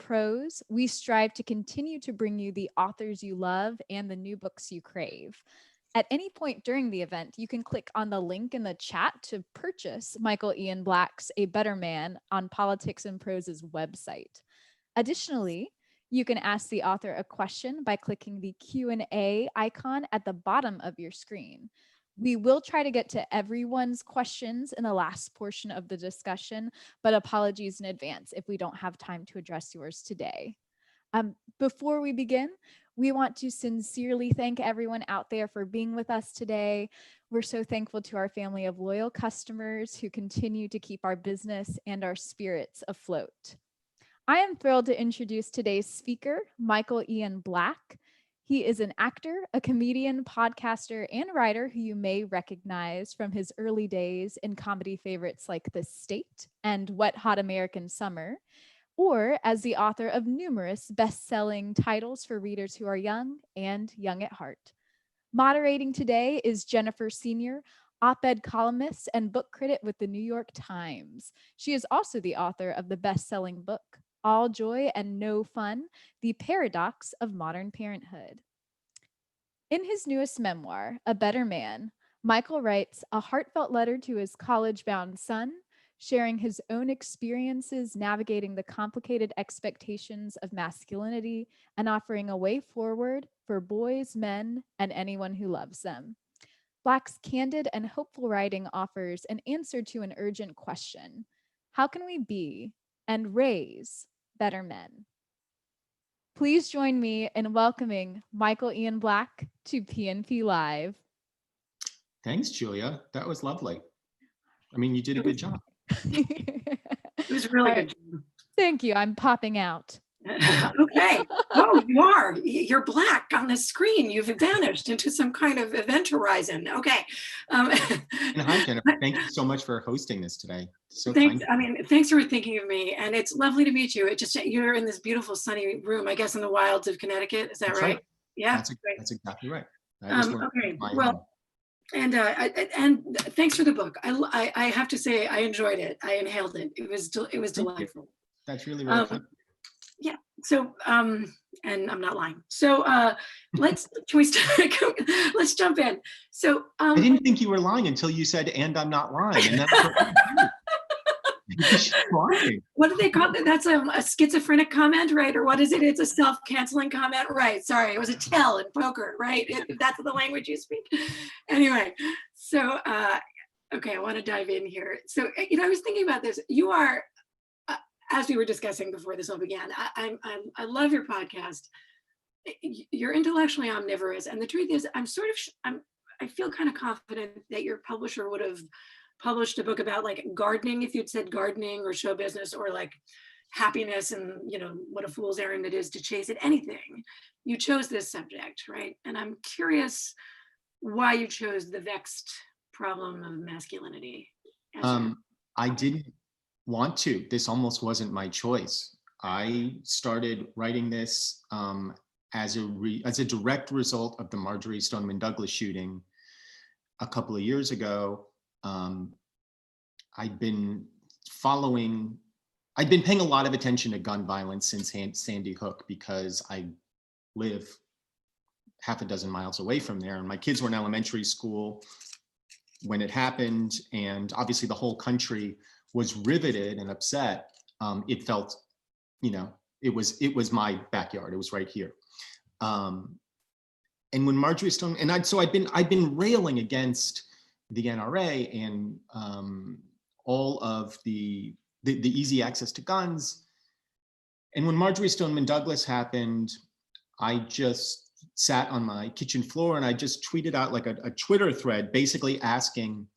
prose, we strive to continue to bring you the authors you love and the new books you crave. At any point during the event, you can click on the link in the chat to purchase Michael Ian Black's A Better Man on Politics and Prose's website. Additionally, you can ask the author a question by clicking the Q&A icon at the bottom of your screen. We will try to get to everyone's questions in the last portion of the discussion, but apologies in advance if we don't have time to address yours today. Before we begin, we want to sincerely thank everyone out there for being with us today. We're so thankful to our family of loyal customers who continue to keep our business and our spirits afloat. I am thrilled to introduce today's speaker, Michael Ian Black. He is an actor, a comedian, podcaster, and writer who you may recognize from his early days in comedy favorites like The State and Wet Hot American Summer, or as the author of numerous best-selling titles for readers who are young and young at heart. Moderating today is Jennifer Senior, op-ed columnist and book critic with the New York Times. She is also the author of the best-selling book, All Joy and No Fun, The Paradox of Modern Parenthood. In his newest memoir, A Better Man, Michael writes a heartfelt letter to his college-bound son, sharing his own experiences navigating the complicated expectations of masculinity and offering a way forward for boys, men, and anyone who loves them. Black's candid and hopeful writing offers an answer to an urgent question: how can we be and raise better men? Please join me in welcoming Michael Ian Black to PNP Live. Thanks, Julia. That was lovely. I mean, you did a good job. It was really good. Thank you. I'm popping out. Okay. Oh, you are. You're black on the screen. You've vanished into some kind of event horizon. Okay. And hi, Jennifer. Thank you so much for hosting this today. So thanks. kind. I mean, thanks for thinking of me. And it's lovely to meet you. It just, you're in this beautiful sunny room, I guess, in the wilds of Connecticut. Is that That's right? Yeah. That's exactly right. Okay. Well, and thanks for the book. I have to say I enjoyed it. I inhaled it. It was delightful. That's really kind. Yeah. So and I'm not lying. So let's jump in. So I didn't think you were lying until you said, "And I'm not lying." And that's what do they call it? That's a schizophrenic comment, right? Or what is it? It's a self-canceling comment, right? Sorry, it was a tell in poker, right? That's the language you speak. Anyway, so okay, I want to dive in here. So I was thinking about this. You are, as we were discussing before this all began, I love your podcast. You're intellectually omnivorous, and the truth is, I feel kind of confident that your publisher would have published a book about like gardening if you'd said gardening or show business or like happiness and what a fool's errand it is to chase it. Anything. You chose this subject, right? And I'm curious why you chose the vexed problem of masculinity. I didn't want to. This almost wasn't my choice. I started writing this as a direct result of the Marjorie Stoneman Douglas shooting a couple of years ago. I'd been paying a lot of attention to gun violence since Sandy Hook because I live half a dozen miles away from there, and my kids were in elementary school when it happened, and obviously the whole country was riveted and upset. It felt, it was my backyard. It was right here. And when Marjorie Stone, and I'd been railing against the NRA and all of the easy access to guns. And when Marjorie Stoneman Douglas happened, I just sat on my kitchen floor and I just tweeted out like a Twitter thread, basically asking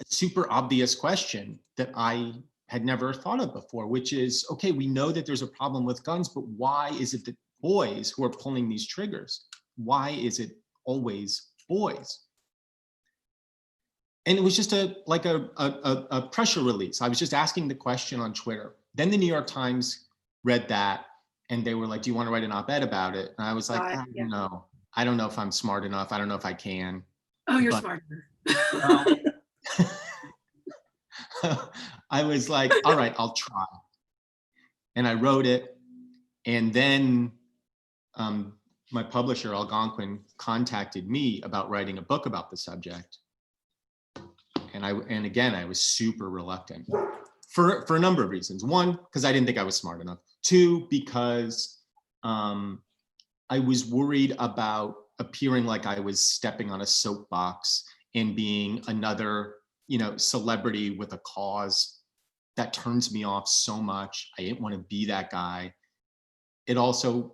a super obvious question that I had never thought of before, which is, okay, we know that there's a problem with guns, but why is it that boys who are pulling these triggers? Why is it always boys? And it was just a pressure release. I was just asking the question on Twitter. Then the New York Times read that and they were like, do you want to write an op-ed about it? And I was like, no, I don't know if I'm smart enough. I don't know if I can. Oh, you're smart. I was like, all right, I'll try. And I wrote it And then my publisher, Algonquin, contacted me about writing a book about the subject. And again, I was super reluctant for a number of reasons. One, because I didn't think I was smart enough. Two, because I was worried about appearing like I was stepping on a soapbox and being another, celebrity with a cause. That turns me off so much. I didn't want to be that guy. I also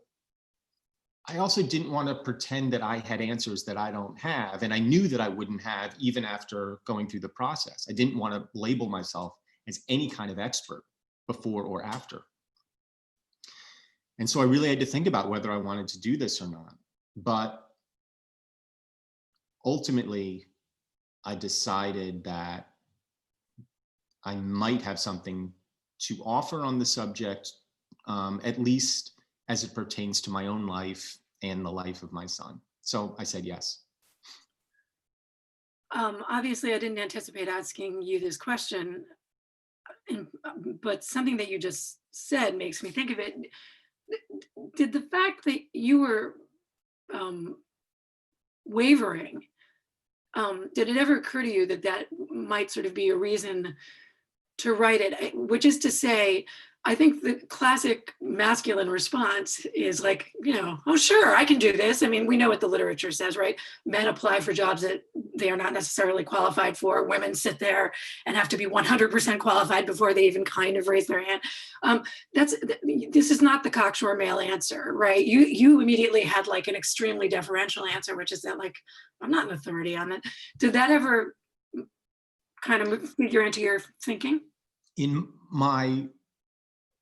didn't want to pretend that I had answers that I don't have. And I knew that I wouldn't have even after going through the process. I didn't want to label myself as any kind of expert before or after. And so I really had to think about whether I wanted to do this or not. But ultimately, I decided that I might have something to offer on the subject, at least as it pertains to my own life and the life of my son. So I said yes. Obviously, I didn't anticipate asking you this question, but something that you just said makes me think of it. Did the fact that you were wavering, did it ever occur to you that that might sort of be a reason to write it? Which is to say, I think the classic masculine response is like, oh, sure, I can do this. I mean, we know what the literature says, right? Men apply for jobs that they are not necessarily qualified for. Women sit there and have to be 100% qualified before they even kind of raise their hand. This is not the cocksure male answer, right? You immediately had like an extremely deferential answer, which is that like, I'm not an authority on it. Did that ever kind of figure into your thinking? In my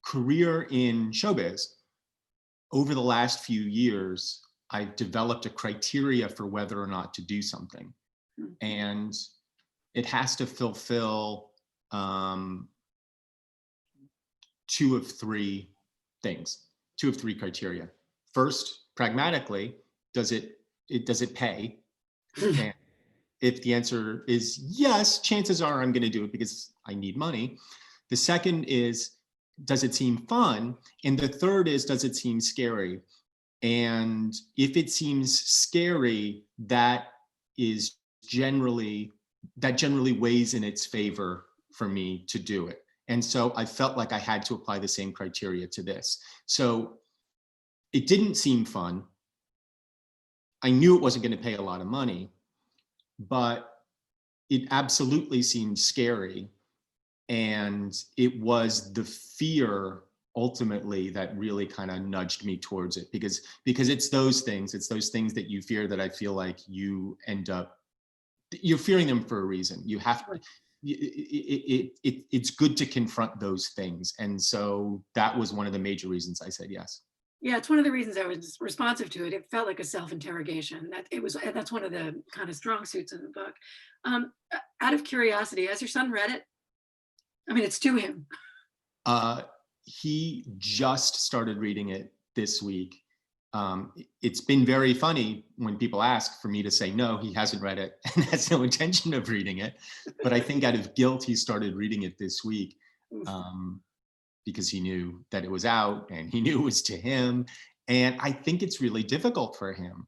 career in showbiz, over the last few years, I've developed a criteria for whether or not to do something. And it has to fulfill 2 of 3 things, 2 of 3 criteria. First, pragmatically, does it pay? And if the answer is yes, chances are I'm going to do it because I need money. The second is, does it seem fun? And the third is, does it seem scary? And if it seems scary, that generally weighs in its favor for me to do it. And so I felt like I had to apply the same criteria to this. So it didn't seem fun. I knew it wasn't going to pay a lot of money, but it absolutely seemed scary. And it was the fear ultimately that really kind of nudged me towards it, because it's those things that you fear that I feel like you're fearing them for a reason. You have to, it's good to confront those things. And so that was one of the major reasons I said yes. Yeah, it's one of the reasons I was responsive to it. It felt like a self-interrogation. That's one of the kind of strong suits in the book. Out of curiosity, has your son read it? I mean, it's to him. He just started reading it this week. It's been very funny when people ask for me to say, no, he hasn't read it and has no intention of reading it. But I think out of guilt, he started reading it this week because he knew that it was out and he knew it was to him. And I think it's really difficult for him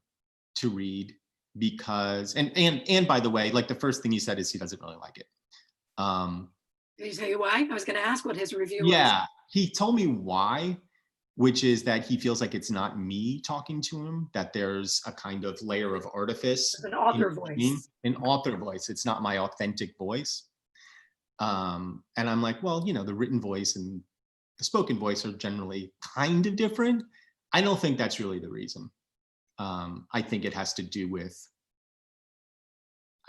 to read because, and by the way, like the first thing he said is he doesn't really like it. Did he say why? I was going to ask what his review was. Yeah, he told me why, which is that he feels like it's not me talking to him, that there's a kind of layer of artifice. An author voice. An author voice. It's not my authentic voice. And I'm like, well, the written voice and the spoken voice are generally kind of different. I don't think that's really the reason. I think it has to do with,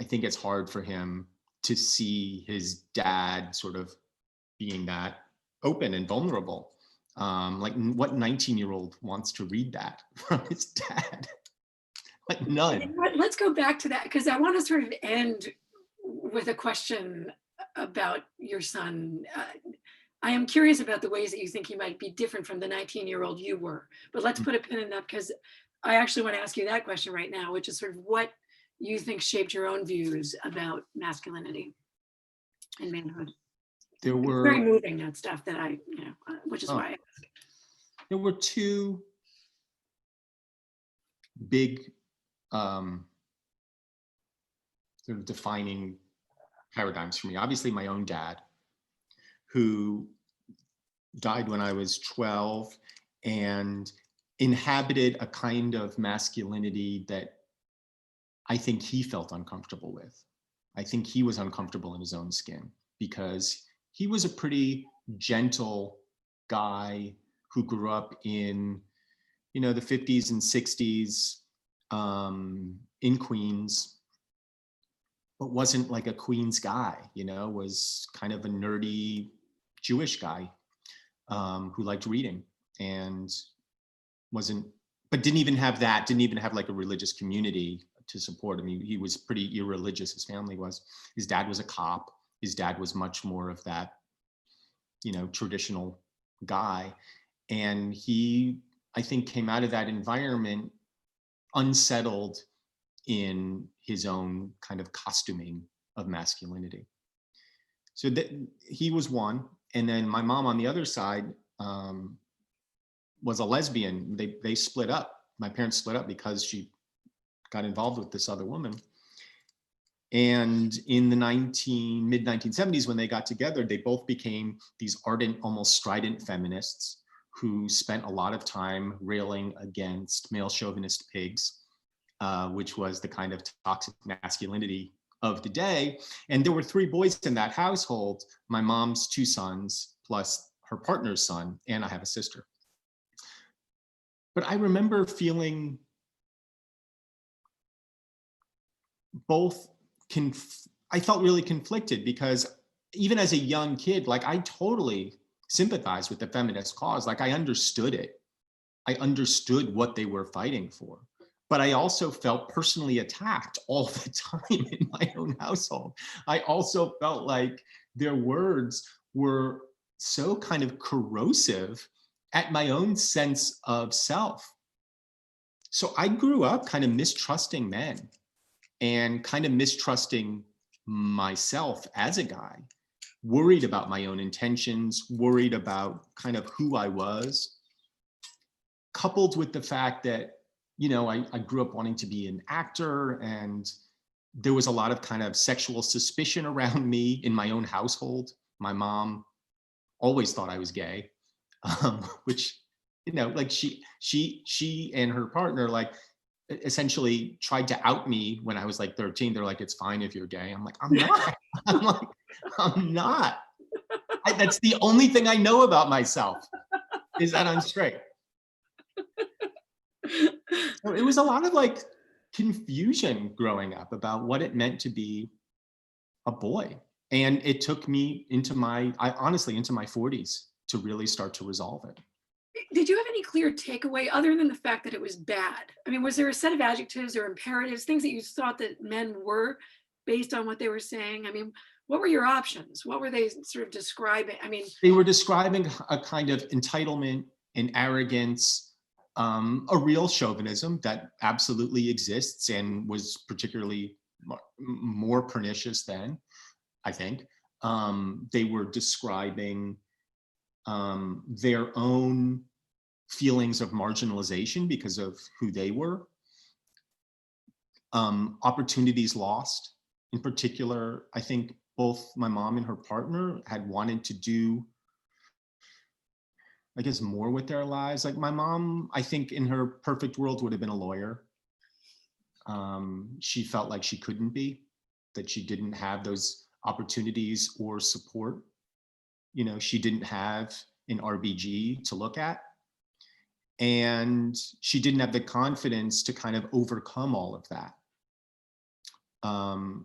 I think it's hard for him to see his dad sort of being that open and vulnerable. Like what 19-year-old wants to read that from his dad? Like none. Let's go back to that, because I want to sort of end with a question about your son. I am curious about the ways that you think he might be different from the 19-year-old you were, but let's put a pin in that, because I actually want to ask you that question right now, which is sort of what you think shaped your own views about masculinity and manhood. There were very moving, that stuff that which is why I ask. there were two big sort of defining paradigms for me. Obviously, my own dad, who died when I was 12 and inhabited a kind of masculinity that I think he felt uncomfortable with. I think he was uncomfortable in his own skin because he was a pretty gentle guy who grew up in, you know, the 50s and 60s in Queens, but wasn't like a Queens guy, you know, was kind of a nerdy Jewish guy who liked reading and didn't even have like a religious community to support him. He was pretty irreligious, his family was. His dad was a cop. His dad was much more of that, you know, traditional guy. And he, I think, came out of that environment unsettled in his own kind of costuming of masculinity. So that he was one. And then my mom on the other side was a lesbian. They split up. My parents split up because she got involved with this other woman. And in the mid 1970s, when they got together, they both became these ardent, almost strident feminists who spent a lot of time railing against male chauvinist pigs, which was the kind of toxic masculinity of the day. And there were 3 boys in that household, my mom's 2 sons, plus her partner's son, and I have a sister. But I remember feeling I felt really conflicted because even as a young kid, like I totally sympathized with the feminist cause. Like I understood it. I understood what they were fighting for. But I also felt personally attacked all the time in my own household. I also felt like their words were so kind of corrosive at my own sense of self. So I grew up kind of mistrusting men and kind of mistrusting myself as a guy, worried about my own intentions, worried about kind of who I was, coupled with the fact that, you know, I grew up wanting to be an actor, and there was a lot of kind of sexual suspicion around me in my own household. My mom always thought I was gay, which, you know, like she and her partner, like, essentially tried to out me when I was like 13. They're like, it's fine if you're gay. I'm like, I'm not. I'm like, I'm not. That's the only thing I know about myself is that I'm straight. So it was a lot of like confusion growing up about what it meant to be a boy. And it took me honestly into my 40s to really start to resolve it. Did you have any clear takeaway other than the fact that it was bad? I mean, was there a set of adjectives or imperatives, things that you thought that men were based on what they were saying? I mean, what were your options? What were they sort of describing? I mean, they were describing a kind of entitlement and arrogance, a real chauvinism that absolutely exists and was particularly more pernicious then, I think. They were describing their own feelings of marginalization because of who they were, opportunities lost. In particular, I think both my mom and her partner had wanted to do, I guess, more with their lives. Like my mom, I think in her perfect world would have been a lawyer. She felt like she couldn't be, that she didn't have those opportunities or support. You know, she didn't have an RBG to look at. And she didn't have the confidence to kind of overcome all of that.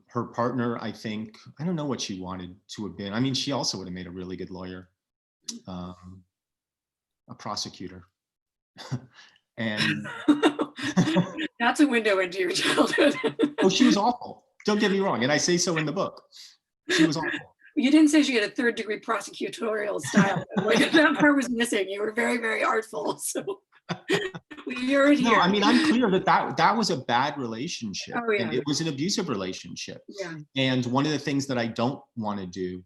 Her partner, I think, I don't know what she wanted to have been. I mean, she also would have made a really good lawyer, a prosecutor. And that's a window into your childhood. Oh, she was awful. Don't get me wrong. And I say so in the book. She was awful. You didn't say she had a 3rd-degree prosecutorial style. Like, that part was missing. You were very, very artful. So we heard here. No, I mean, I'm clear that was a bad relationship. Oh, yeah. And it was an abusive relationship. Yeah. And one of the things that I don't want to do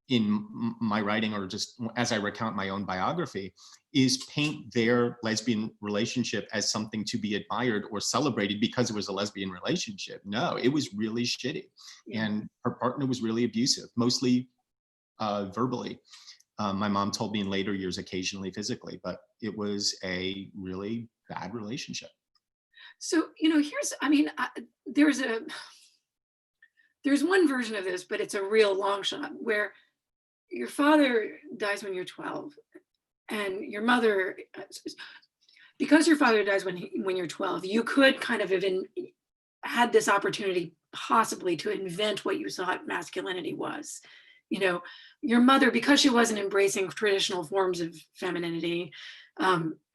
my writing, or just as I recount my own biography, is paint their lesbian relationship as something to be admired or celebrated because it was a lesbian relationship. No, it was really shitty. And her partner was really abusive, mostly verbally. My mom told me in later years, occasionally physically, but it was a really bad relationship. So, there's one version of this, but it's a real long shot, where your father dies when you're 12, and your mother, because your father dies when you're 12, you could kind of have had this opportunity possibly to invent what you thought masculinity was. Your mother, because she wasn't embracing traditional forms of femininity,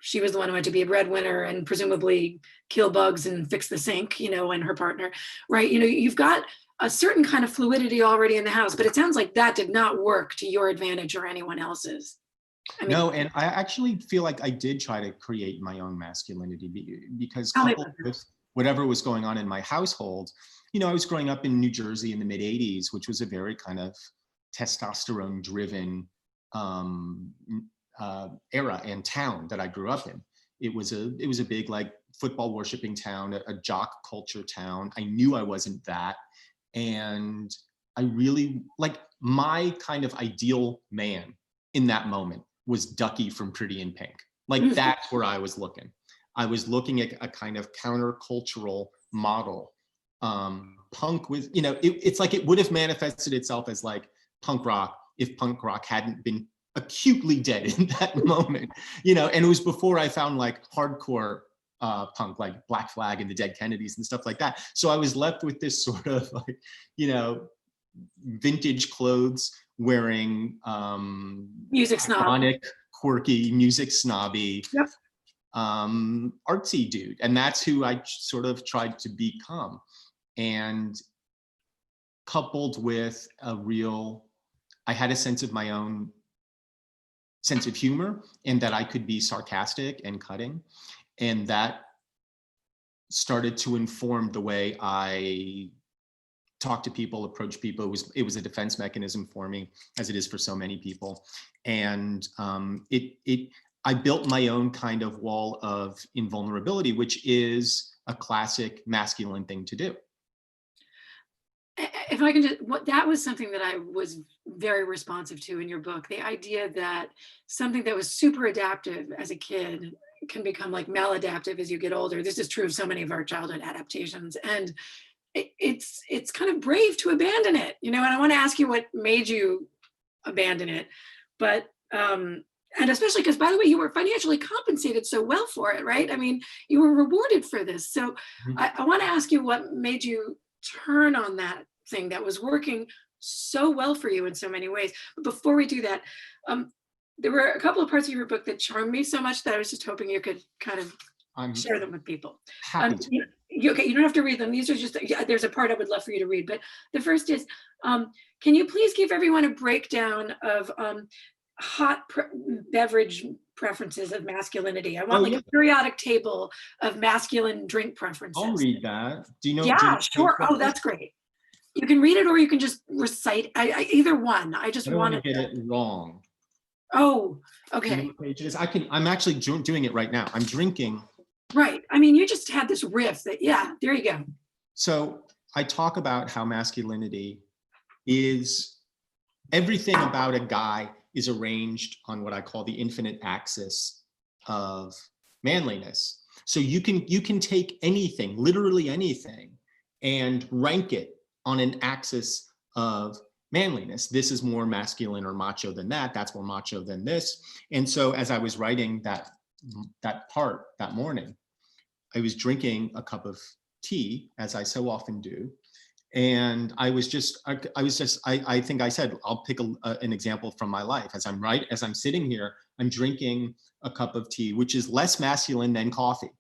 she was the one who had to be a breadwinner and presumably kill bugs and fix the sink, and her partner, right? You've got a certain kind of fluidity already in the house, but it sounds like that did not work to your advantage or anyone else's. No, and I actually feel like I did try to create my own masculinity, because coupled with whatever was going on in my household, I was growing up in New Jersey in the mid 80s, which was a very kind of testosterone driven era and town that I grew up in. It was a big, like, football worshiping town, a jock culture town. I knew I wasn't that. And I really, like, my kind of ideal man in that moment was Ducky from Pretty in Pink. Like, that's where I was looking. I was looking at a kind of countercultural model. Punk was, it's like it would have manifested itself as like punk rock if punk rock hadn't been acutely dead in that moment, and it was before I found like hardcore punk, like Black Flag and the Dead Kennedys and stuff like that. So I was left with this sort of like, vintage clothes wearing, music snob, ironic, quirky, music snobby, yep. Artsy dude. And that's who I sort of tried to become. And coupled with I had a sense of my own sense of humor, and that I could be sarcastic and cutting. And that started to inform the way I talk to people, approach people. It was a defense mechanism for me, as it is for so many people. And I built my own kind of wall of invulnerability, which is a classic masculine thing to do. If I can that was something that I was very responsive to in your book, the idea that something that was super adaptive as a kid can become like maladaptive as you get older. This is true of so many of our childhood adaptations. And it's kind of brave to abandon it, and I want to ask you what made you abandon it. But, and especially because, by the way, you were financially compensated so well for it, right? I mean, you were rewarded for this. So I want to ask you what made you turn on that thing that was working so well for you in so many ways. But before we do that, there were a couple of parts of your book that charmed me so much that I was just hoping you could kind of share them with people. Happy to. You don't have to read them. These are just, there's a part I would love for you to read. But the first is, can you please give everyone a breakdown of hot beverage preferences of masculinity? I want a periodic table of masculine drink preferences. I'll read that. Do you know? Yeah, sure. Oh, that's great. You can read it, or you can just recite. Either one. I just want to get it wrong. Oh, okay. I'm actually doing it right now. I'm drinking. Right. I mean, you just had this riff that, yeah, there you go. So I talk about how masculinity is everything about a guy is arranged on what I call the infinite axis of manliness. So you can take anything, literally anything, and rank it on an axis of manliness. This is more masculine or macho than that. That's more macho than this. And so as I was writing that part that morning, I was drinking a cup of tea, as I so often do. And I think I said, I'll pick an example from my life. As I'm sitting here, I'm drinking a cup of tea, which is less masculine than coffee.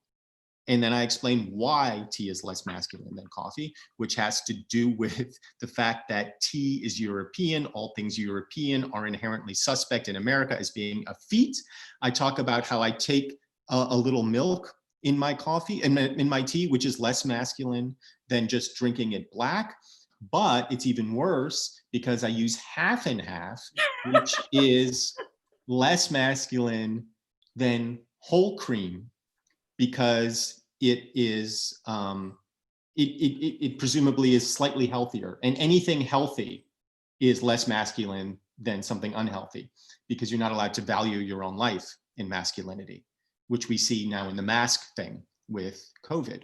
And then I explained why tea is less masculine than coffee, which has to do with the fact that tea is European. All things European are inherently suspect in America as being a feat. I talk about how I take a little milk in my coffee and in my tea, which is less masculine than just drinking it black. But it's even worse because I use half and half, which is less masculine than whole cream, because it is it presumably is slightly healthier, and anything healthy is less masculine than something unhealthy, because you're not allowed to value your own life in masculinity, which we see now in the mask thing with COVID.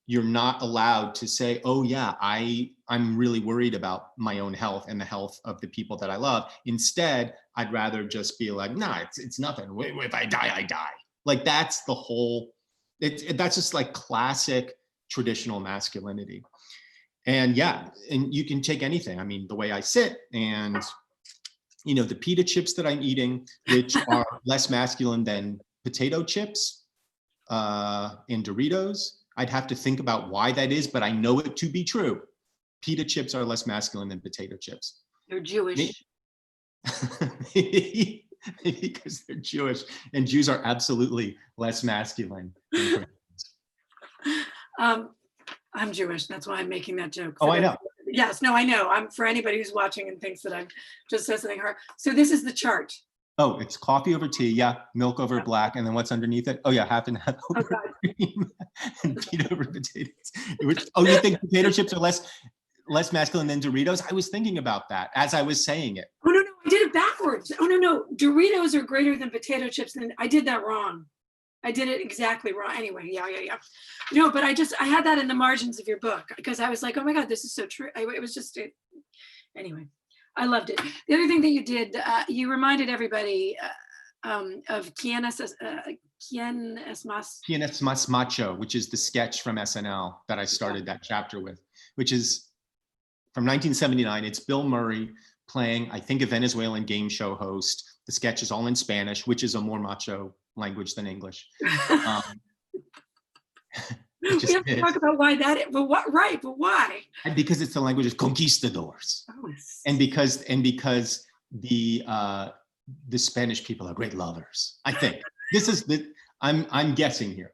You're not allowed to say, oh yeah, I'm really worried about my own health and the health of the people that I love. Instead, I'd rather just be like, nah, it's nothing. If I die, I die. Like that's the whole, that's just like classic traditional masculinity. And yeah, and you can take anything. I mean, the way I sit, and the pita chips that I'm eating, which are less masculine than potato chips and Doritos. I'd have to think about why that is, but I know it to be true. Pita chips are less masculine than potato chips. They're Jewish. Maybe because they're Jewish, and Jews are absolutely less masculine than I'm Jewish. That's why I'm making that joke. Oh, I know. Yes, no, I know. I'm, for anybody who's watching and thinks that I'm just said something hard. So this is the chart. Oh, it's coffee over tea, yeah, milk over black, and then what's underneath it? Oh yeah, half and half over cream and pita over potatoes. Oh, you think potato chips are less masculine than Doritos? I was thinking about that as I was saying it. Oh no, I did it backwards. Oh no, Doritos are greater than potato chips, and I did that wrong. I did it exactly wrong. Anyway, yeah. No, but I had that in the margins of your book because I was like, oh my God, this is so true. It was just, anyway, I loved it. The other thing that you did, you reminded everybody of Quien es más macho, which is the sketch from SNL that I started that chapter with, which is from 1979. It's Bill Murray playing, I think, a Venezuelan game show host. The sketch is all in Spanish, which is a more macho language than English. We have to talk about why that, but why? Because it's the language of conquistadors. Oh, and because the Spanish people are great lovers. I think this is I'm guessing here,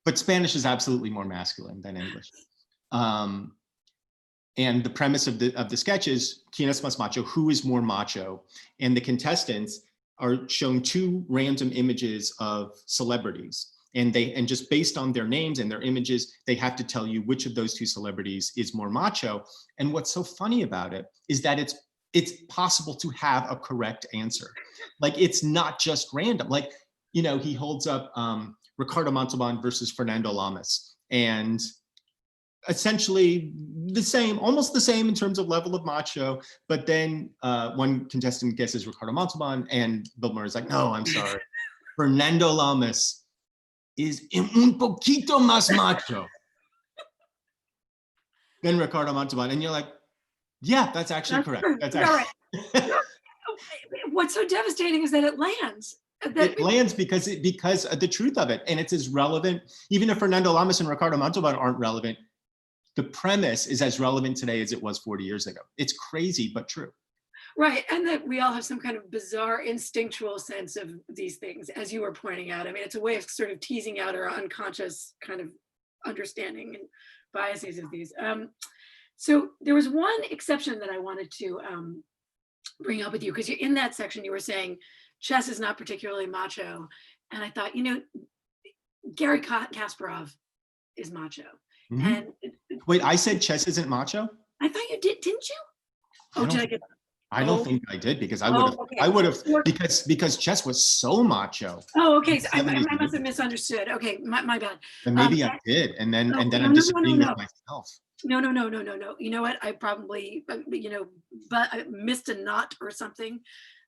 but Spanish is absolutely more masculine than English. And the premise of the sketch is ¿Quién es más macho? Who is more macho? And the contestants are shown two random images of celebrities. And just based on their names and their images, they have to tell you which of those two celebrities is more macho. And what's so funny about it is that it's possible to have a correct answer. Like, it's not just random. Like, he holds up Ricardo Montalban versus Fernando Lamas, and essentially almost the same in terms of level of macho. But then one contestant guesses Ricardo Montalban, and Bill Murray's like, no, I'm sorry. Fernando Lamas is un poquito más macho than Ricardo Montalban. And you're like, yeah, that's actually correct. That's actually What's so devastating is that it lands. It lands because of the truth of it. And it's as relevant, even if Fernando Lamas and Ricardo Montalban aren't relevant, the premise is as relevant today as it was 40 years ago. It's crazy, but true. Right, and that we all have some kind of bizarre instinctual sense of these things, as you were pointing out. I mean, it's a way of sort of teasing out our unconscious kind of understanding and biases of these. So there was one exception that I wanted to bring up with you, because in that section you were saying chess is not particularly macho, and I thought, Garry Kasparov is macho. Mm-hmm. And wait, I said chess isn't macho? I thought you did, didn't you? Oh, did I get? I don't think I did, because I would have because chess was so macho. Oh, okay. So I must have misunderstood. Okay, my bad. And maybe I did, and then I'm disagreeing with myself. No. You know what? I probably, but I missed a knot or something.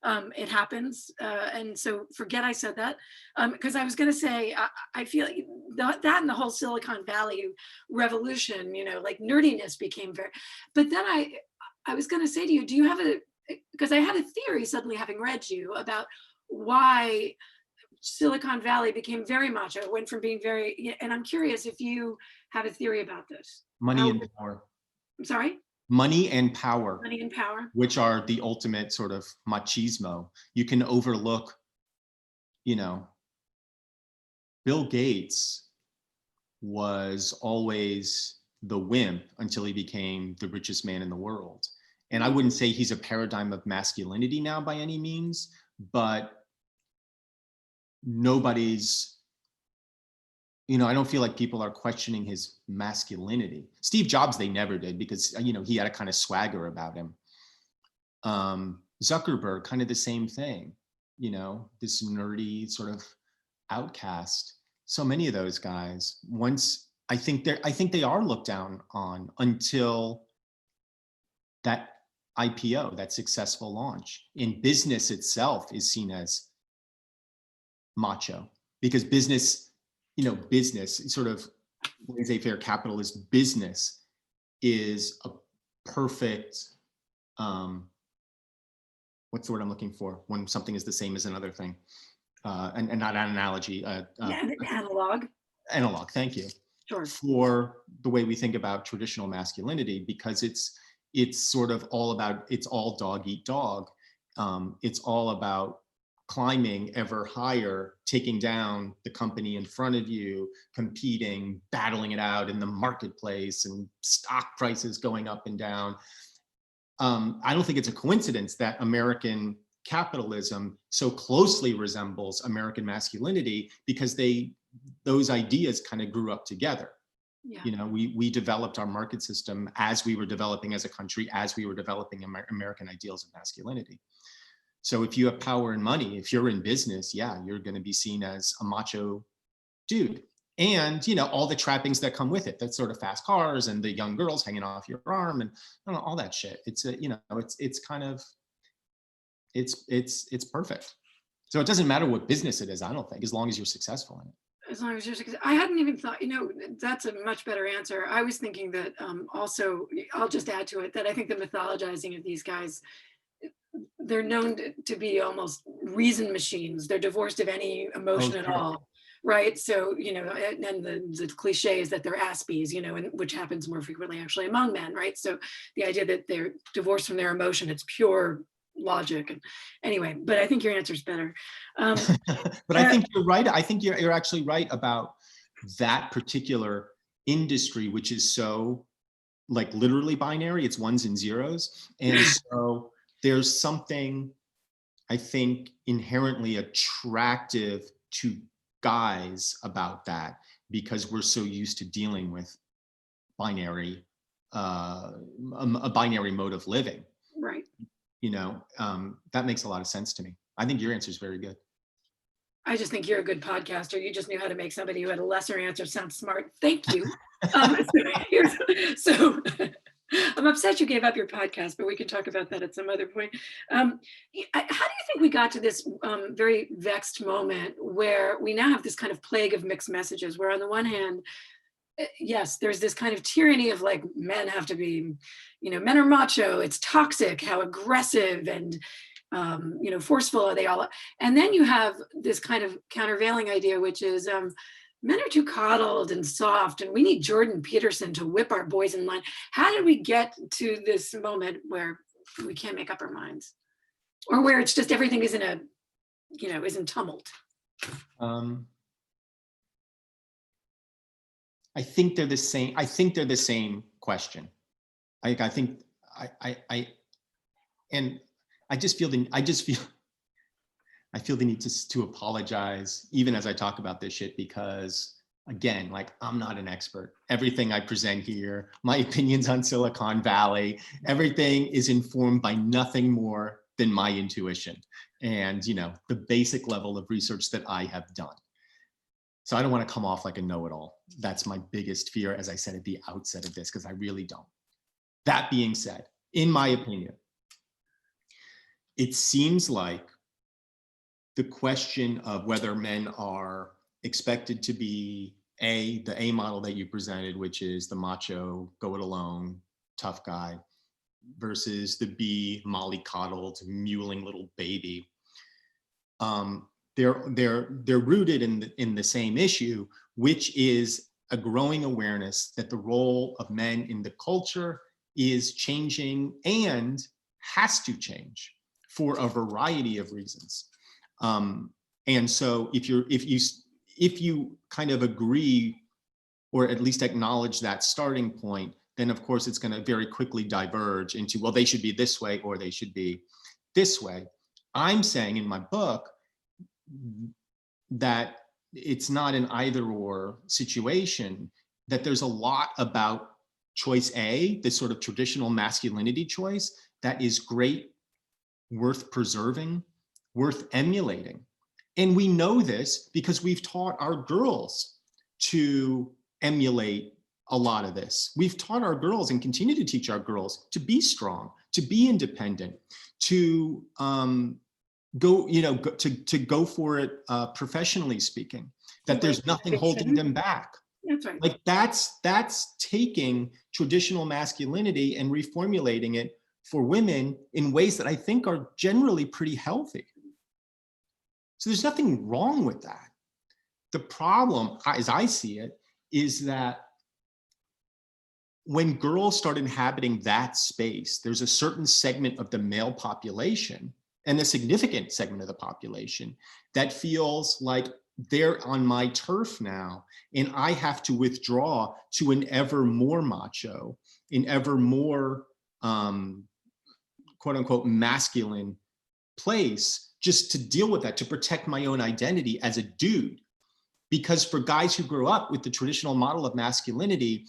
It happens, and so forget I said that, because I was going to say I feel like that and the whole Silicon Valley revolution, like nerdiness became very. But then I was going to say to you, do you have because I had a theory suddenly, having read you, about why Silicon Valley became very macho, went from being very, and I'm curious if you have a theory about this. Money and power. I'm sorry? Money and power. Money and power. Which are the ultimate sort of machismo. You can overlook, Bill Gates was always the wimp until he became the richest man in the world. And I wouldn't say he's a paradigm of masculinity now by any means, but nobody's, I don't feel like people are questioning his masculinity. Steve Jobs, they never did, because, he had a kind of swagger about him. Zuckerberg, kind of the same thing, this nerdy sort of outcast. So many of those guys, I think they are looked down on until that IPO, that successful launch. In business itself is seen as macho, because business sort of laissez-faire capitalist business is a perfect, what's the word I'm looking for when something is the same as another thing, and not an analogy. Analog, thank you. Sure. For the way we think about traditional masculinity, because it's sort of all about, it's all dog eat dog. It's all about climbing ever higher, taking down the company in front of you, competing, battling it out in the marketplace, and stock prices going up and down. I don't think it's a coincidence that American capitalism so closely resembles American masculinity, because those ideas kind of grew up together. Yeah. We developed our market system as we were developing as a country, as we were developing American ideals of masculinity. So if you have power and money, if you're in business, yeah, you're going to be seen as a macho dude. And, all the trappings that come with it, that sort of fast cars and the young girls hanging off your arm and all that shit. It's it's perfect. So it doesn't matter what business it is, I don't think, as long as you're successful in it. As long as I hadn't even thought, that's a much better answer. I was thinking that also, I'll just add to it that I think the mythologizing of these guys, they're known to be almost reason machines. They're divorced of any emotion at all. Right. So, and the cliche is that they're Aspies, and which happens more frequently actually among men. Right. So the idea that they're divorced from their emotion, it's pure logic. And anyway, but I think your answer is better. But I think you're right. I think you're actually right about that particular industry, which is so like literally binary. It's ones and zeros. And so there's something, I think, inherently attractive to guys about that, because we're so used to dealing with binary, a binary mode of living. Right. That makes a lot of sense to me. I think your answer is very good. I just think you're a good podcaster. You just knew how to make somebody who had a lesser answer sound smart. Thank you. So I'm upset you gave up your podcast, but we can talk about that at some other point. How do you think we got to this very vexed moment where we now have this kind of plague of mixed messages, where on the one hand, yes, there's this kind of tyranny of like, men have to be, men are macho, it's toxic, how aggressive and forceful are they all. And then you have this kind of countervailing idea, which is men are too coddled and soft, and we need Jordan Peterson to whip our boys in line. How did we get to this moment where we can't make up our minds, or where it's just everything is is in tumult? I think they're the same. I think they're the same question. I feel the need to apologize even as I talk about this shit, because again, like, I'm not an expert. Everything I present here, my opinions on Silicon Valley, everything is informed by nothing more than my intuition and, the basic level of research that I have done. So I don't want to come off like a know-it-all. That's my biggest fear, as I said at the outset of this, because I really don't. That being said, in my opinion, it seems like the question of whether men are expected to be the A model that you presented, which is the macho, go it alone, tough guy, versus the B, mollycoddled, mewling little baby. They're rooted in the same issue, which is a growing awareness that the role of men in the culture is changing and has to change for a variety of reasons. And so if you kind of agree or at least acknowledge that starting point, then of course it's going to very quickly diverge into, well, they should be this way or they should be this way. I'm saying in my book that it's not an either or situation, that there's a lot about choice A, this sort of traditional masculinity choice, that is great, worth preserving, worth emulating. And we know this because we've taught our girls to emulate a lot of this. We've taught our girls and continue to teach our girls to be strong, to be independent, to go for it professionally speaking, that there's nothing holding them back. That's right. Like that's taking traditional masculinity and reformulating it for women in ways that I think are generally pretty healthy. So there's nothing wrong with that. The problem, as I see it, is that when girls start inhabiting that space, there's a certain segment of the male population, and a significant segment of the population, that feels like they're on my turf now, and I have to withdraw to an ever more macho, an ever more quote unquote masculine place, just to deal with that, to protect my own identity as a dude. Because for guys who grew up with the traditional model of masculinity,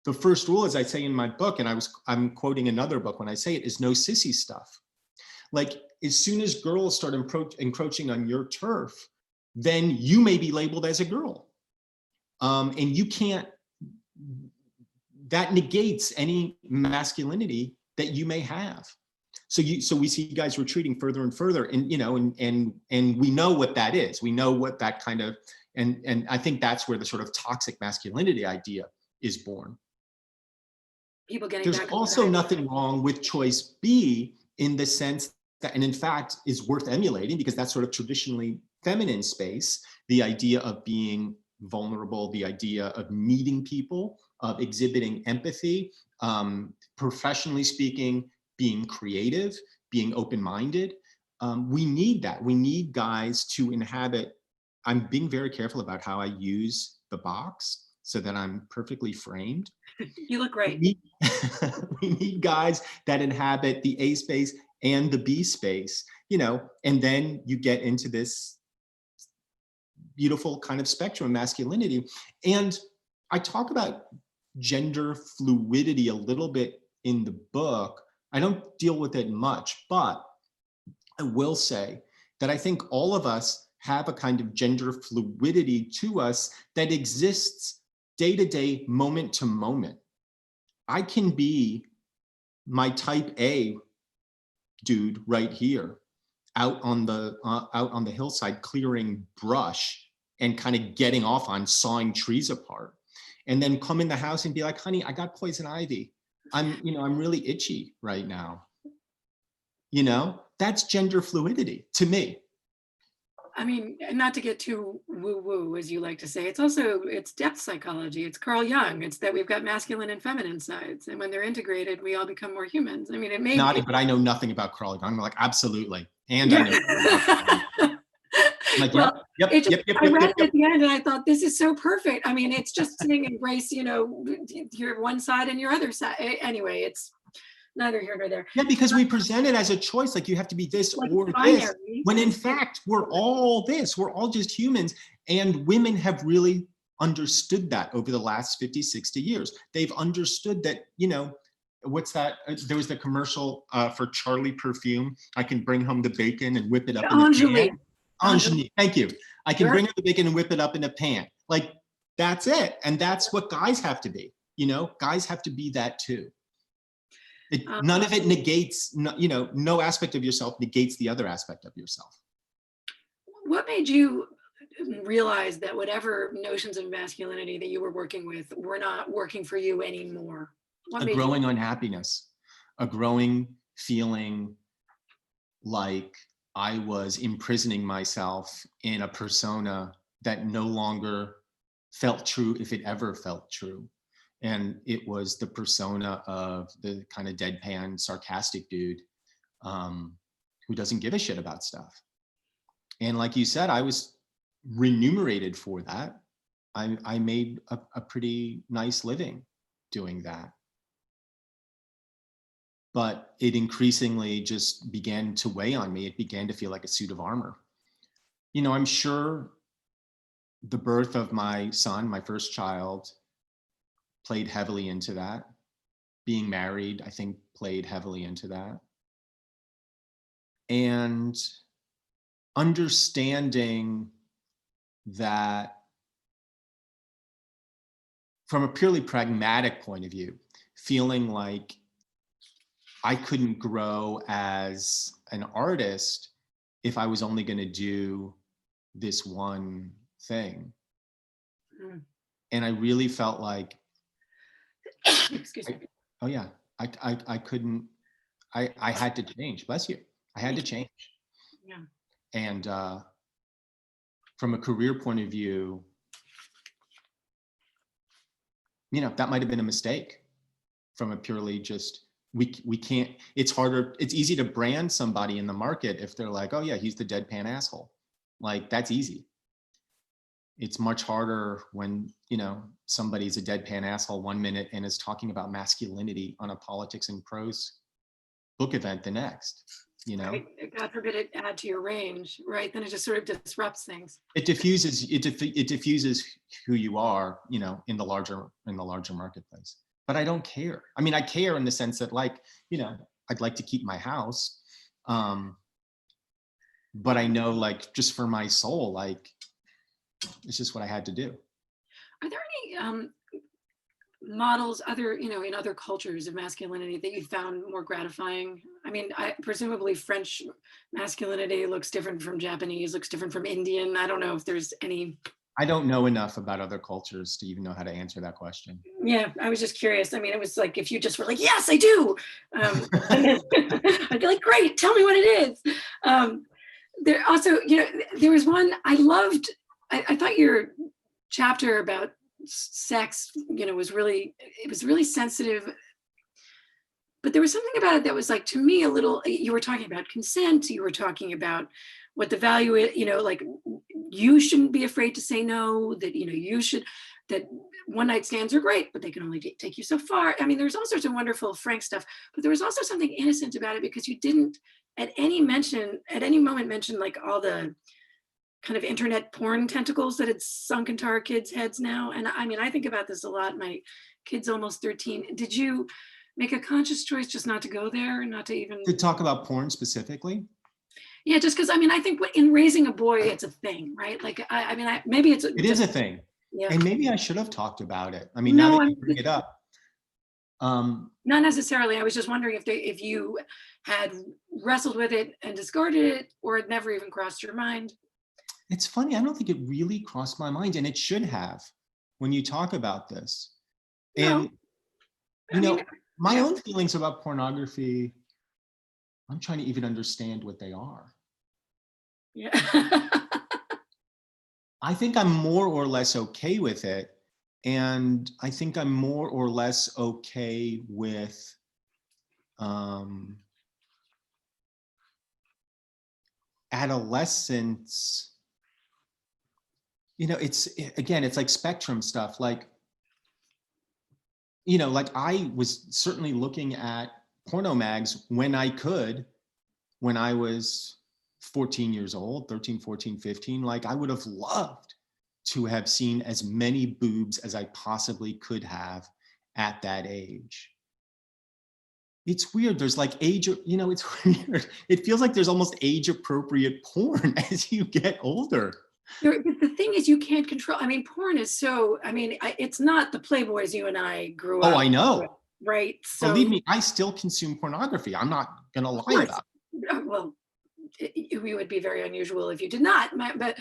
the first rule, as I say in my book, and I'm quoting another book when I say it, is no sissy stuff. Like, as soon as girls start encroaching on your turf, then you may be labeled as a girl. And you can't, that negates any masculinity that you may have. So we see guys retreating further and further, and we know what that is. We know what that kind of, and I think that's where the sort of toxic masculinity idea is born. People getting There's back also nothing wrong with choice B, in the sense that, and in fact is worth emulating, because that's sort of traditionally feminine space, the idea of being vulnerable, the idea of meeting people, of exhibiting empathy, professionally speaking, being creative, being open-minded. We need that. We need guys to inhabit. I'm being very careful about how I use the box so that I'm perfectly framed. You look great. We need guys that inhabit the A space and the B space, and then you get into this beautiful kind of spectrum of masculinity. And I talk about gender fluidity a little bit in the book. I don't deal with it much, but I will say that I think all of us have a kind of gender fluidity to us that exists day to day, moment to moment. I can be my type A dude right here, out on the hillside clearing brush and kind of getting off on sawing trees apart, and then come in the house and be like, honey, I got poison ivy. I'm really itchy right now. That's gender fluidity to me. I mean, not to get too woo-woo, as you like to say, it's depth psychology. It's Carl Jung. It's that we've got masculine and feminine sides. And when they're integrated, we all become more humans. I mean, it may be. But I know nothing about Carl Jung. I'm like, absolutely. And yeah. I know. Like, well, yep, I read it at the end and I thought, this is so perfect. I mean, it's just saying embrace, your one side and your other side. Anyway, it's neither here nor there. Yeah, because we present it as a choice, like you have to be this like or binary. this, when in fact, we're all this, we're all just humans. And women have really understood that over the last 50, 60 years. They've understood that, what's that? There was the commercial for Charlie perfume. I can bring home the bacon and whip it up in a pan. Angelique, thank you. I can bring up the bacon and whip it up in a pan. Like, that's it. And that's what guys have to be. Guys have to be that too. None of it negates, no aspect of yourself negates the other aspect of yourself. What made you realize that whatever notions of masculinity that you were working with were not working for you anymore? A growing unhappiness, a growing feeling like I was imprisoning myself in a persona that no longer felt true, if it ever felt true. And it was the persona of the kind of deadpan, sarcastic dude who doesn't give a shit about stuff. And like you said, I was remunerated for that. I made a pretty nice living doing that. But it increasingly just began to weigh on me. It began to feel like a suit of armor. You know, I'm sure the birth of my son, my first child, played heavily into that. Being married, I think, played heavily into that. And understanding that from a purely pragmatic point of view, feeling like I couldn't grow as an artist if I was only going to do this one thing. Mm. And I really felt like, excuse me. Oh yeah, I couldn't, I had to change. Bless you. I had to change. Yeah. And from a career point of view, you know, that might have been a mistake. From a purely just, we can't, it's harder, it's easy to brand somebody in the market if they're like, oh yeah, he's the deadpan asshole. Like, that's easy. It's much harder when, you know, somebody's a deadpan asshole 1 minute and is talking about masculinity on a politics and prose book event the next, you know? Right. God forbid it add to your range, right? Then it just sort of disrupts things. It diffuses, it diffuses who you are, you know, in the larger marketplace. But I don't care. I mean, I care in the sense that, like, you know, I'd like to keep my house. But I know, like, just for my soul, like, it's just what I had to do. Are there any models, other, you know, in other cultures of masculinity that you found more gratifying? I mean, presumably French masculinity looks different from Japanese, looks different from Indian. I don't know if there's any. I don't know enough about other cultures to even know how to answer that question. Yeah, I was just curious. I mean, it was like if you just were like, yes, I do. I'd be like, great, tell me what it is. There also, you know, there was one I loved. I thought your chapter about sex, you know, was really sensitive. But there was something about it that was, like, to me, a little, you were talking about consent, you were talking about what the value is, you know, like, you shouldn't be afraid to say no, that, you know, you should, that one night stands are great, but they can only take you so far. I mean, there's all sorts of wonderful, frank stuff, but there was also something innocent about it because you didn't at any moment mention, like, all the kind of internet porn tentacles that had sunk into our kids' heads now. And I mean, I think about this a lot. My kid's almost 13. Did you make a conscious choice just not to go there and not to even To talk about porn specifically? Yeah, just because, I mean, I think in raising a boy, it's a thing, right? Like, I mean, maybe it's It is a thing. Yeah. And maybe I should have talked about it. I mean, No, now that you bring it up. not necessarily. I was just wondering if you had wrestled with it and discarded it, or it never even crossed your mind. It's funny, I don't think it really crossed my mind, and it should have when you talk about this. No. And, you know, my own feelings about pornography, I'm trying to even understand what they are. Yeah. I think I'm more or less okay with it. And I think I'm more or less okay with adolescence. You know, it's like spectrum stuff. Like, you know, like I was certainly looking at porno mags when I could, when I was 14 years old, 13, 14, 15. Like, I would have loved to have seen as many boobs as I possibly could have at that age. It's weird. There's like age, you know, it's weird. It feels like there's almost age appropriate porn as you get older. The thing is, you can't control. I mean, porn is so, I mean, it's not the Playboys you and I grew up Oh, I know. with, right? So, believe me, I still consume pornography. I'm not going to lie about it. Well, we would be very unusual if you did not. But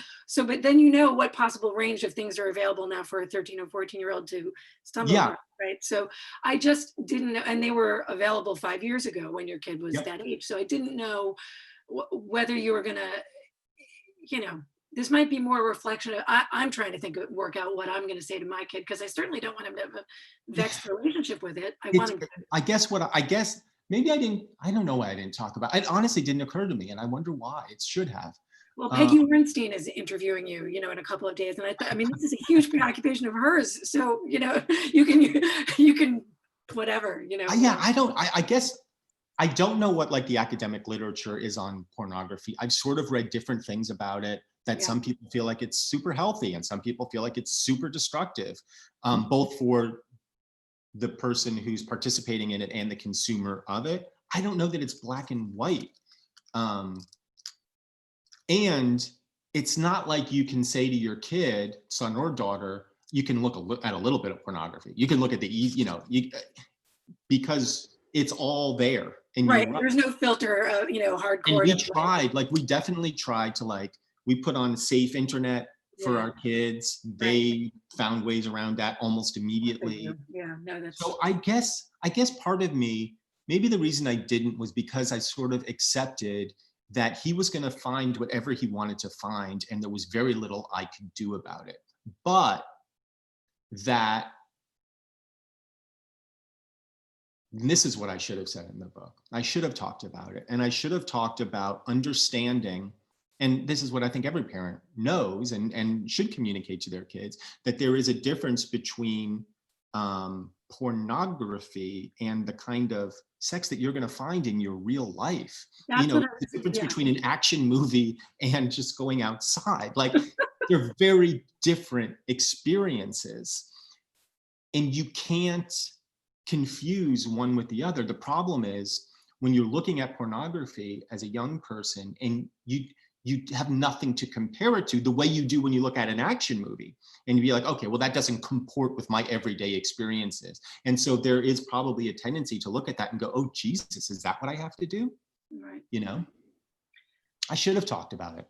then you know what possible range of things are available now for a 13 or 14-year-old to stumble on, right? So I just didn't know, and they were available 5 years ago when your kid was that age. So I didn't know whether you were going to, you know, this might be more a reflection of, I'm trying to work out what I'm going to say to my kid, because I certainly don't want him to have a vexed relationship with it. I guess maybe I don't know why I didn't talk about it. It honestly didn't occur to me, and I wonder why. It should have. Well, Um, Peggy Wernstein is interviewing you, in a couple of days, and I mean, this is a huge preoccupation of hers. So, you can whatever. yeah, I guess I don't know what like the academic literature is on pornography. I've sort of read different things about it, that Yeah. some people feel like it's super healthy and some people feel like it's super destructive, both for the person who's participating in it and the consumer of it. I don't know that it's black and white. Um, and it's not like you can say to your kid, son or daughter, you can look at a little bit of pornography. You can look at because it's all there. And you're Right. right. There's no filter, And hardcore. we tried, like we definitely tried to we put on safe internet for Yeah. our kids. Right. They found ways around that almost immediately. Yeah. No, that's. So I guess part of me, maybe the reason I didn't was because I sort of accepted that he was going to find whatever he wanted to find, and there was very little I could do about it. But that, and this is what I should have said in the book. I should have talked about it, and I should have talked about understanding. And this is what I think every parent knows and should communicate to their kids, that there is a difference between pornography and the kind of sex that you're going to find in your real life. That's what I The was. difference Yeah. between an action movie and just going outside. Like, they're very different experiences. And you can't confuse one with the other. The problem is when you're looking at pornography as a young person and you have nothing to compare it to, the way you do when you look at an action movie, and you'd be like, okay, well, that doesn't comport with my everyday experiences. And so there is probably a tendency to look at that and go, oh, Jesus, is that what I have to do? Right. I should have talked about it.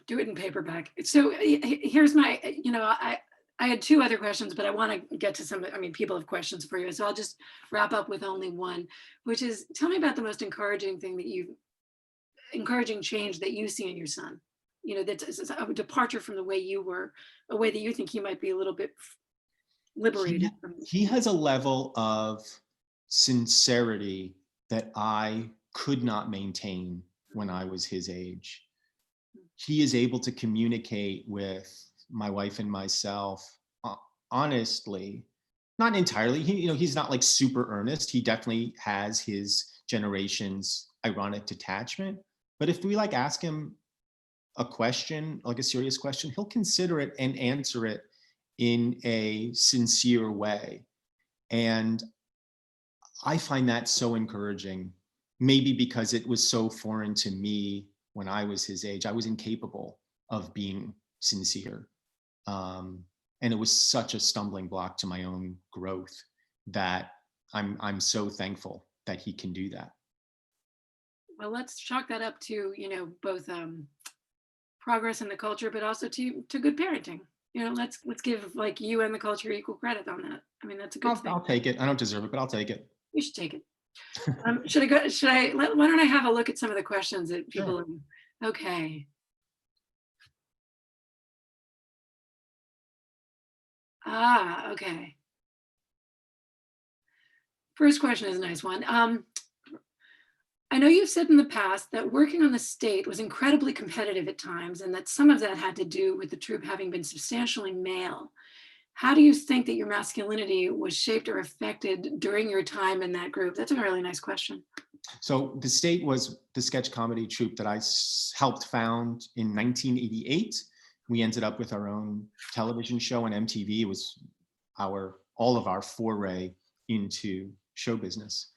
Do it in paperback. So here's my, I had two other questions, but I want to get to some, people have questions for you. So I'll just wrap up with only one, which is, tell me about the most encouraging change that you see in your son. That's a departure from the way you were, a way that you think he might be a little bit liberated from. He has a level of sincerity that I could not maintain when I was his age. He is able to communicate with my wife and myself honestly, not entirely. He's not like super earnest. He definitely has his generation's ironic detachment. But if we ask him a question, like a serious question, he'll consider it and answer it in a sincere way. And I find that so encouraging, maybe because it was so foreign to me when I was his age. I was incapable of being sincere. And it was such a stumbling block to my own growth that I'm so thankful that he can do that. Well, let's chalk that up to, both progress in the culture, but also to good parenting. Let's give you and the culture equal credit on that. That's a good thing. I'll take it. I don't deserve it, but I'll take it. You should take it. Why don't I have a look at some of the questions that people, Sure. Okay. Okay. First question is a nice one. I know you've said in the past that working on the state was incredibly competitive at times, and that some of that had to do with the troupe having been substantially male. How do you think that your masculinity was shaped or affected during your time in that group? That's a really nice question. So the State was the sketch comedy troupe that I helped found in 1988. We ended up with our own television show on MTV. It was all of our foray into show business.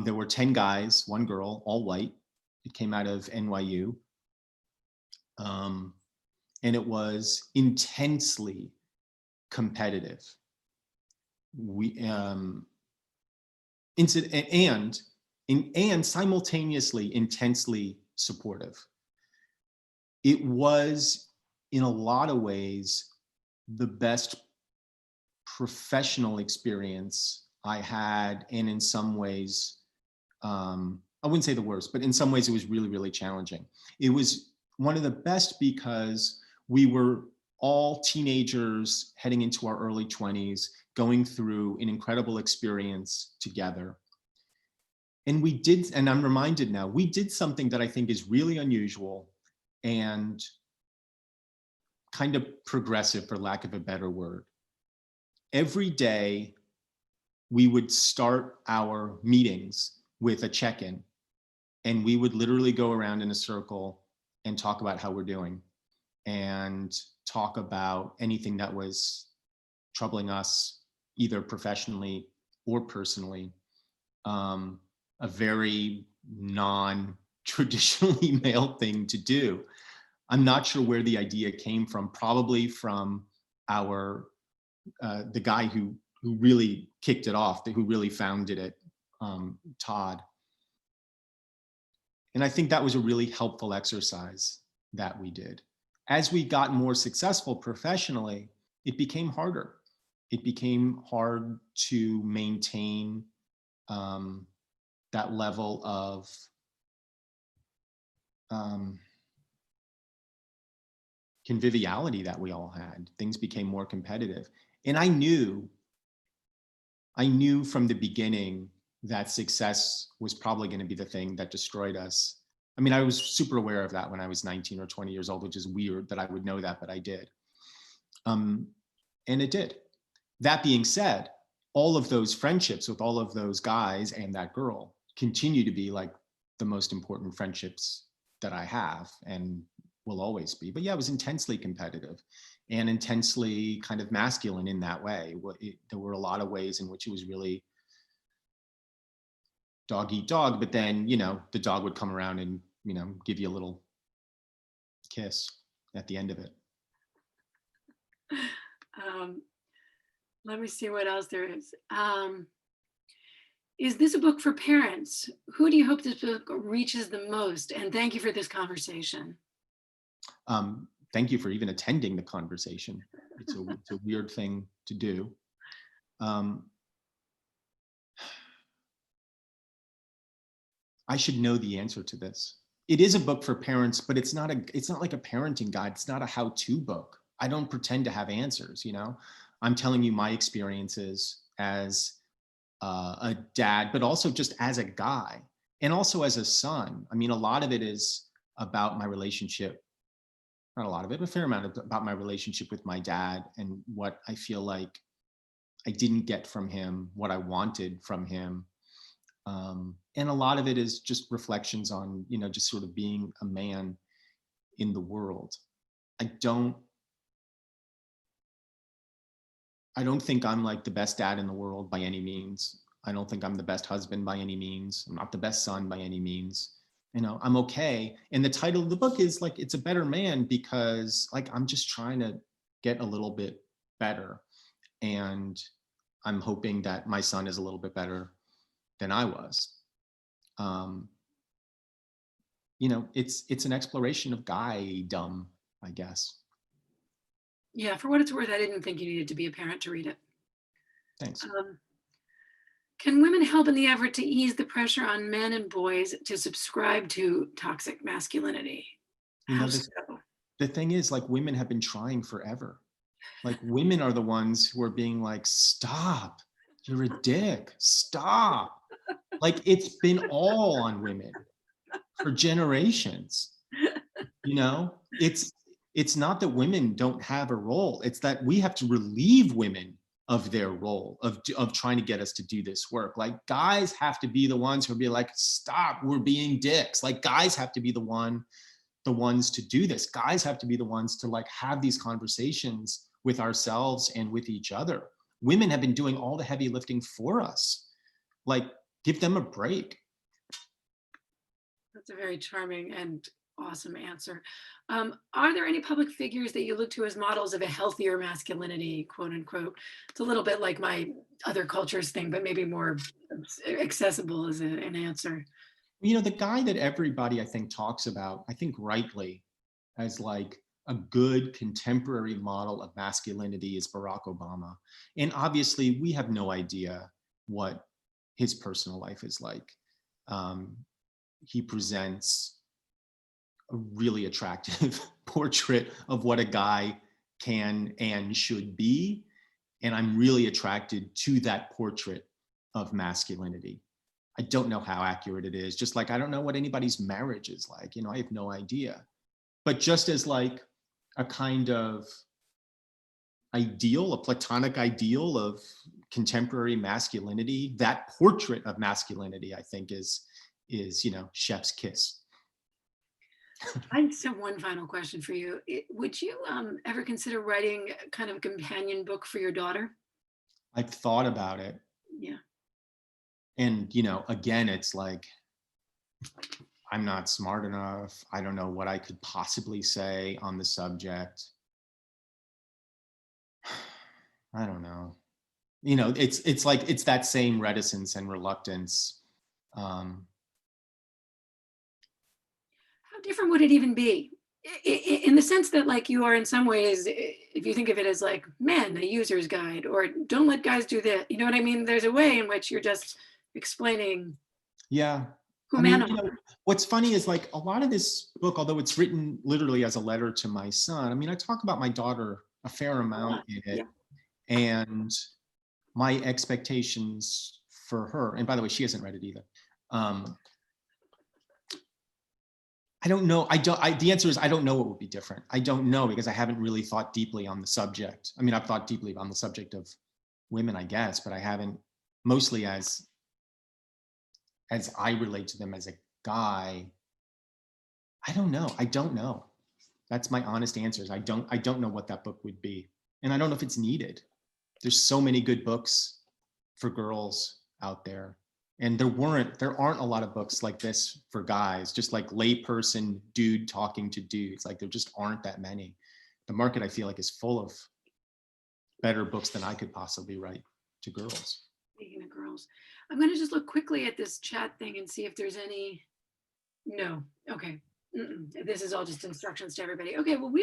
There were 10 guys, 1 girl, all white. It came out of NYU. And it was intensely competitive. And simultaneously intensely supportive. It was, in a lot of ways, the best professional experience I had, and in some ways, I wouldn't say the worst, but in some ways it was really, really challenging. It was one of the best because we were all teenagers heading into our early 20s, going through an incredible experience together. And we did, and I'm reminded now, we did something that I think is really unusual and kind of progressive, for lack of a better word. Every day, we would start our meetings with a check-in, and we would literally go around in a circle and talk about how we're doing and talk about anything that was troubling us, either professionally or personally. A very non-traditionally male thing to do. I'm not sure where the idea came from, probably from our, the guy who really kicked it off, who really founded it, Todd. And I think that was a really helpful exercise that we did. As we got more successful professionally, it became harder. It became hard to maintain that level of conviviality that we all had. Things became more competitive. And I knew from the beginning that success was probably going to be the thing that destroyed us. I mean, I was super aware of that when I was 19 or 20 years old, which is weird that I would know that, but I did. And it did. That being said, all of those friendships with all of those guys and that girl continue to be like the most important friendships that I have and will always be. But yeah, it was intensely competitive and intensely kind of masculine in that way. There were a lot of ways in which it was really dog eat dog, but then, you know, the dog would come around and, you know, give you a little kiss at the end of it. Let me see what else there is. Is this a book for parents? Who do you hope this book reaches the most? And thank you for this conversation. Thank you for even attending the conversation. It's a weird thing to do. I should know the answer to this. It is a book for parents, but it's not like a parenting guide. It's not a how-to book. I don't pretend to have answers, you know? I'm telling you my experiences as a dad, but also just as a guy and also as a son. I mean, a lot of it is about my relationship, not a lot of it, but a fair amount about my relationship with my dad and what I feel like I didn't get from him, what I wanted from him. And a lot of it is just reflections on, you know, just sort of being a man in the world. I don't think I'm like the best dad in the world by any means. I don't think I'm the best husband by any means. I'm not the best son by any means. You know, I'm okay. And the title of the book is like, It's a Better Man, because like, I'm just trying to get a little bit better. And I'm hoping that my son is a little bit better than I was. You know, it's an exploration of guy-dom, I guess. Yeah, for what it's worth, I didn't think you needed to be a parent to read it. Thanks. Can women help in the effort to ease the pressure on men and boys to subscribe to toxic masculinity? You know, the thing is, like, women have been trying forever. Like, women are the ones who are being like, stop, you're a dick, stop. Like, it's been all on women for generations. You know, it's not that women don't have a role. It's that we have to relieve women of their role of trying to get us to do this work. Like, guys have to be the ones who be like, stop, we're being dicks. Like, guys have to be the ones to do this. Guys have to be the ones to like have these conversations with ourselves and with each other. Women have been doing all the heavy lifting for us. Like, give them a break. That's a very charming and awesome answer. Are there any public figures that you look to as models of a healthier masculinity, quote unquote? It's a little bit like my other cultures thing, but maybe more accessible as an answer. You know, the guy that everybody I think talks about, I think rightly, as like a good contemporary model of masculinity is Barack Obama. And obviously we have no idea what his personal life is like. He presents a really attractive portrait of what a guy can and should be. And I'm really attracted to that portrait of masculinity. I don't know how accurate it is. Just like, I don't know what anybody's marriage is like, I have no idea. But just as like a kind of ideal, a platonic ideal of contemporary masculinity, that portrait of masculinity, I think is, chef's kiss. I just have one final question for you. Would you ever consider writing kind of a companion book for your daughter? I've thought about it. Yeah. And, again, it's like, I'm not smart enough. I don't know what I could possibly say on the subject. I don't know. It's like, it's that same reticence and reluctance. How different would it even be? In the sense that, like, you are in some ways, if you think of it as like men, a user's guide, or don't let guys do that. You know what I mean? There's a way in which you're just explaining. Yeah. Who I mean, man what's funny is like a lot of this book, although it's written literally as a letter to my son, I mean, I talk about my daughter a fair amount in it. Yeah. And my expectations for her, and by the way, she hasn't read it either. I don't know. The answer is I don't know what would be different. I don't know, because I haven't really thought deeply on the subject. I mean, I've thought deeply on the subject of women, I guess, but I haven't, mostly as I relate to them as a guy. I don't know. I don't know. That's my honest answers. I don't know what that book would be. And I don't know if it's needed. There's so many good books for girls out there. And there aren't a lot of books like this for guys, just like layperson dude talking to dudes. Like, there just aren't that many. The market, I feel like, is full of better books than I could possibly write to girls. Speaking of girls, I'm going to just look quickly at this chat thing and see if there's any. No. Okay. This is all just instructions to everybody. Okay. Well,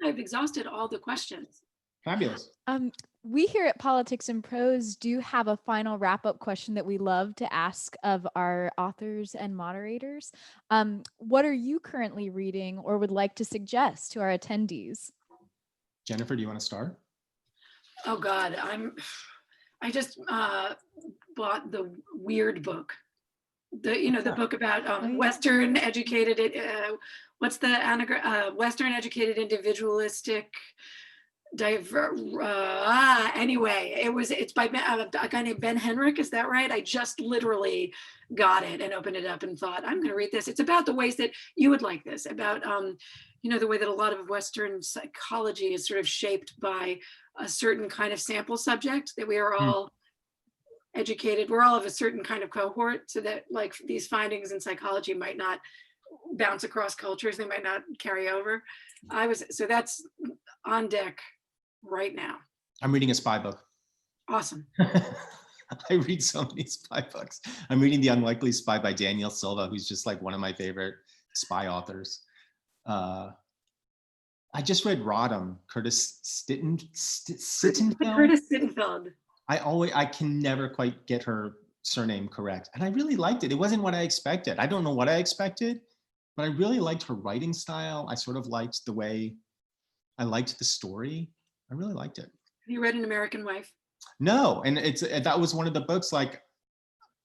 I've exhausted all the questions. Fabulous. We here at Politics and Prose do have a final wrap-up question that we love to ask of our authors and moderators. What are you currently reading or would like to suggest to our attendees? Jennifer, do you want to start? Oh God, I just bought the Weird book. The book about Western educated. What's the anagram? Western educated individualistic. Anyway, it's by a guy named Ben Henrik. Is that right? I just literally got it and opened it up and thought, I'm going to read this. It's about the ways that you would like this, about the way that a lot of Western psychology is sort of shaped by a certain kind of sample subject, that we are all educated. We're all of a certain kind of cohort, so that like these findings in psychology might not bounce across cultures. They might not carry over. So that's on deck right now. I'm reading a spy book. Awesome. I read so many spy books. I'm reading The Unlikely Spy by Daniel Silva, who's just like one of my favorite spy authors. I just read Rodham, Curtis Sittenfeld. Curtis Sittenfeld. I can never quite get her surname correct. And I really liked it. It wasn't what I expected. I don't know what I expected, but I really liked her writing style. I sort of liked the way I liked the story. I really liked it. Have you read An American Wife? No, and that was one of the books. Like,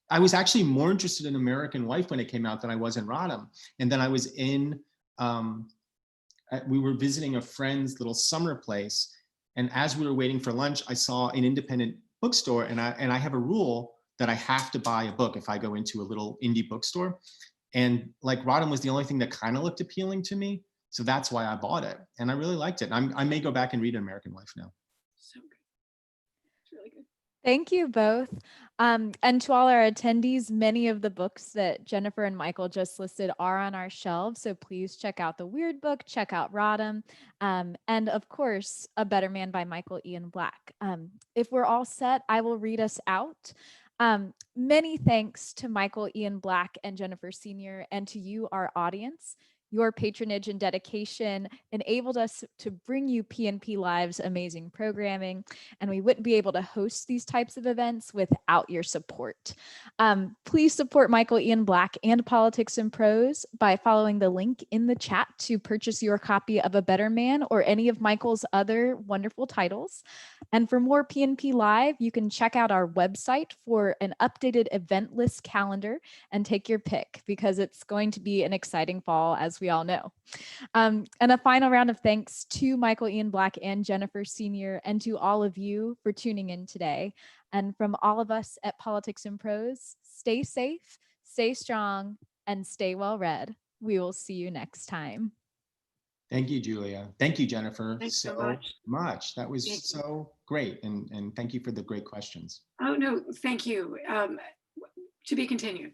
I was actually more interested in American Wife when it came out than I was in Rodham. And then I was we were visiting a friend's little summer place, and as we were waiting for lunch, I saw an independent bookstore, and I have a rule that I have to buy a book if I go into a little indie bookstore. And like, Rodham was the only thing that kind of looked appealing to me. So that's why I bought it. And I really liked it. I may go back and read An American Wife now. So good. It's really good. Thank you both. And to all our attendees, many of the books that Jennifer and Michael just listed are on our shelves. So please check out the Weird Book, check out Rodham, and of course, A Better Man by Michael Ian Black. If we're all set, I will read us out. Many thanks to Michael Ian Black and Jennifer Sr., and to you, our audience. Your patronage and dedication enabled us to bring you PNP Live's amazing programming, and we wouldn't be able to host these types of events without your support. Please support Michael Ian Black and Politics in Prose by following the link in the chat to purchase your copy of A Better Man or any of Michael's other wonderful titles. And for more PNP Live, you can check out our website for an updated event list calendar and take your pick, because it's going to be an exciting fall, as we all know. And a final round of thanks to Michael Ian Black and Jennifer Sr., and to all of you for tuning in today. And from all of us at Politics in Prose, stay safe, stay strong, and stay well read. We will see you next time. Thank you, Julia. Thank you, Jennifer, Thanks so so much. much. That was Thank you. so great. And thank you for the great questions. Oh, no, thank you. To be continued.